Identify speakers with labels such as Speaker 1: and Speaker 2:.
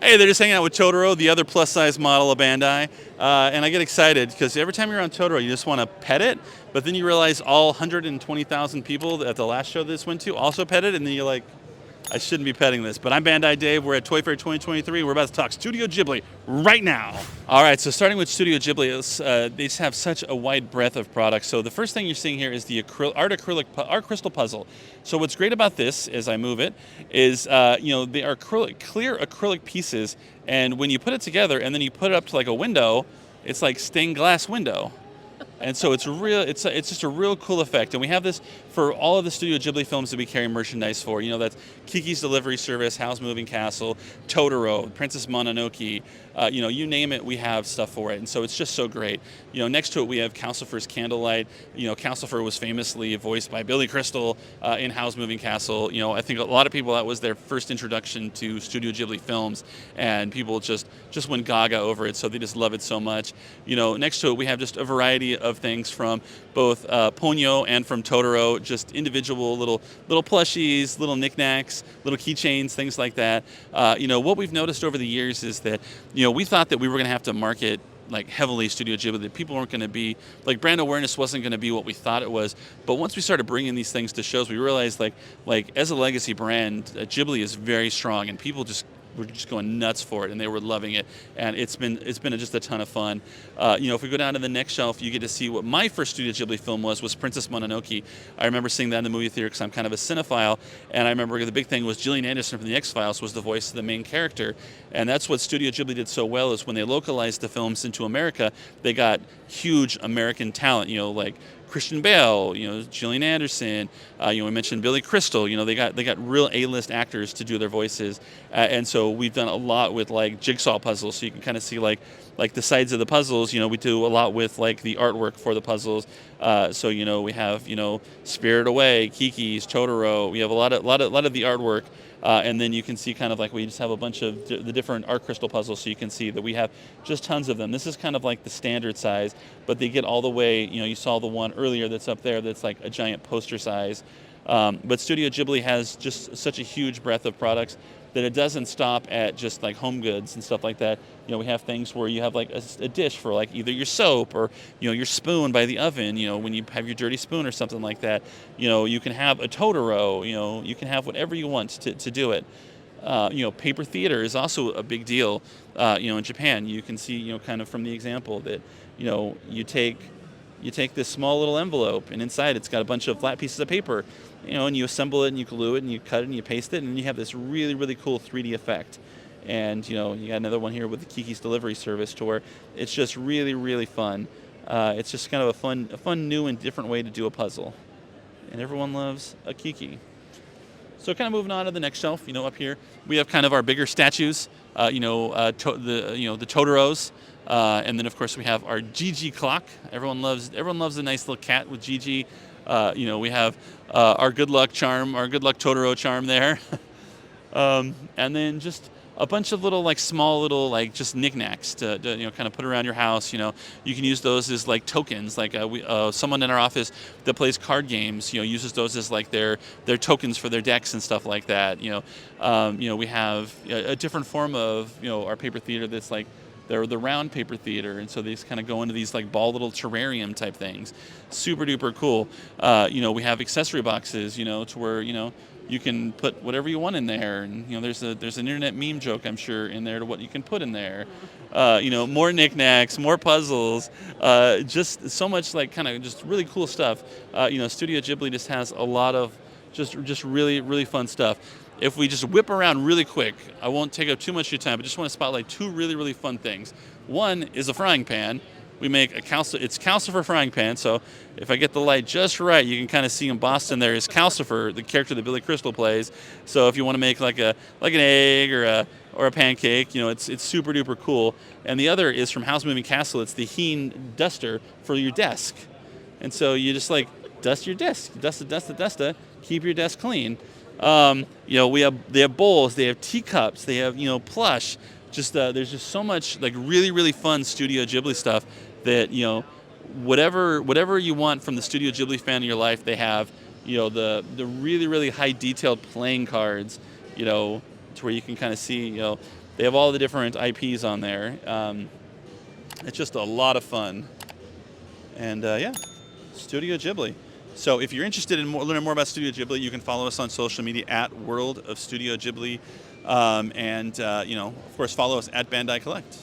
Speaker 1: Hey, they're just hanging out with Totoro, the other plus-size model of Bandai, and I get excited because every time you're on Totoro, you just want to pet it, but then you realize all 120,000 people at the last show this went to also pet it, and then you're like, I shouldn't be petting this. But I'm Bandai Dave. We're at Toy Fair 2023. We're about to talk Studio Ghibli right now. All right, so starting with Studio Ghibli, they just have such a wide breadth of products. So the first thing you're seeing here is the art crystal puzzle. So what's great about this, as I move it, is they are clear acrylic pieces, and when you put it together and then you put it up to like a window, it's like stained glass window. And so it's just a real cool effect. And we have this for all of the Studio Ghibli films that we carry merchandise for. That's Kiki's Delivery Service, Howl's Moving Castle, Totoro, Princess Mononoke. You name it, we have stuff for it. And so it's just so great. Next to it we have Calcifer's Candlelight. Calcifer was famously voiced by Billy Crystal in Howl's Moving Castle. I think a lot of people, that was their first introduction to Studio Ghibli films, and people just went gaga over it, so they just love it so much. Next to it we have just a variety of things from both Ponyo and from Totoro, just individual little plushies, little knickknacks, little keychains, things like that. What we've noticed over the years is that we thought that we were going to have to market like heavily Studio Ghibli, that people weren't going to be, like, brand awareness wasn't going to be what we thought it was. But once we started bringing these things to shows, we realized like as a legacy brand, Ghibli is very strong, and people were just going nuts for it, and they were loving it, and it's been just a ton of fun. If we go down to the next shelf, you get to see what my first Studio Ghibli film was Princess Mononoke. I remember seeing that in the movie theater because I'm kind of a cinephile, and I remember the big thing was Gillian Anderson from the X-Files was the voice of the main character, and that's what Studio Ghibli did so well, is when they localized the films into America, they got huge American talent, like Christian Bale, Gillian Anderson, we mentioned Billy Crystal. They got real A-list actors to do their voices, and so we've done a lot with like jigsaw puzzles, so you can kind of see like the sides of the puzzles. We do a lot with like the artwork for the puzzles. So we have Spirit Away, Kiki's, Totoro. We have a lot of the artwork. And then you can see kind of like we just have a bunch of the different art crystal puzzles, so you can see that we have just tons of them. This is kind of like the standard size, but they get all the way, you saw the one earlier that's up there that's like a giant poster size. But Studio Ghibli has just such a huge breadth of products that it doesn't stop at just like home goods and stuff like that. We have things where you have like a dish for like either your soap or your spoon by the oven. When you have your dirty spoon or something like that, you can have a Totoro. You can have whatever you want to do it. Paper theater is also a big deal. In Japan, you can see kind of from the example that you take this small little envelope, and inside it's got a bunch of flat pieces of paper, and you assemble it and you glue it and you cut it and you paste it, and you have this really, really cool 3D effect. And you got another one here with the Kiki's Delivery Service, to where it's just really, really fun. It's just kind of a fun new and different way to do a puzzle, and everyone loves a Kiki. So kind of moving on to the next shelf, up here we have kind of our bigger statues, the Totoros, and then of course we have our Gigi clock. Everyone loves a nice little cat with Gigi. We have our good luck charm, our good luck Totoro charm there, and then just a bunch of little small little just knickknacks to kind of put around your house. You can use those as like tokens. Like someone in our office that plays card games, uses those as like their tokens for their decks and stuff like that. We have a different form of our paper theater that's like they're the round paper theater, and so they just kind of go into these like ball little terrarium type things. Super duper cool. We have accessory boxes, to where you can put whatever you want in there, and there's an internet meme joke, I'm sure, in there to what you can put in there. More knickknacks, more puzzles, just so much like kind of just really cool stuff. Studio Ghibli just has a lot of just really, really fun stuff. If we just whip around really quick, I won't take up too much of your time, but just want to spotlight two really, really fun things. One is a frying pan. We make it's Calcifer frying pan, so if I get the light just right, you can kind of see embossed in there is Calcifer, the character that Billy Crystal plays. So if you want to make like an egg or a pancake, it's super duper cool. And the other is from Howl's Moving Castle. It's the Heen duster for your desk, and so you just like dust your desk, dust it, keep your desk clean. They have bowls, they have teacups, they have plush. There's just so much like really, really fun Studio Ghibli stuff that whatever you want from the Studio Ghibli fan in your life, they have. The really, really high detailed playing cards, to where you can kind of see They have all the different IPs on there. It's just a lot of fun. And yeah, Studio Ghibli. So if you're interested in learning more about Studio Ghibli, you can follow us on social media at World of Studio Ghibli. And, of course, follow us at Bandai Collect.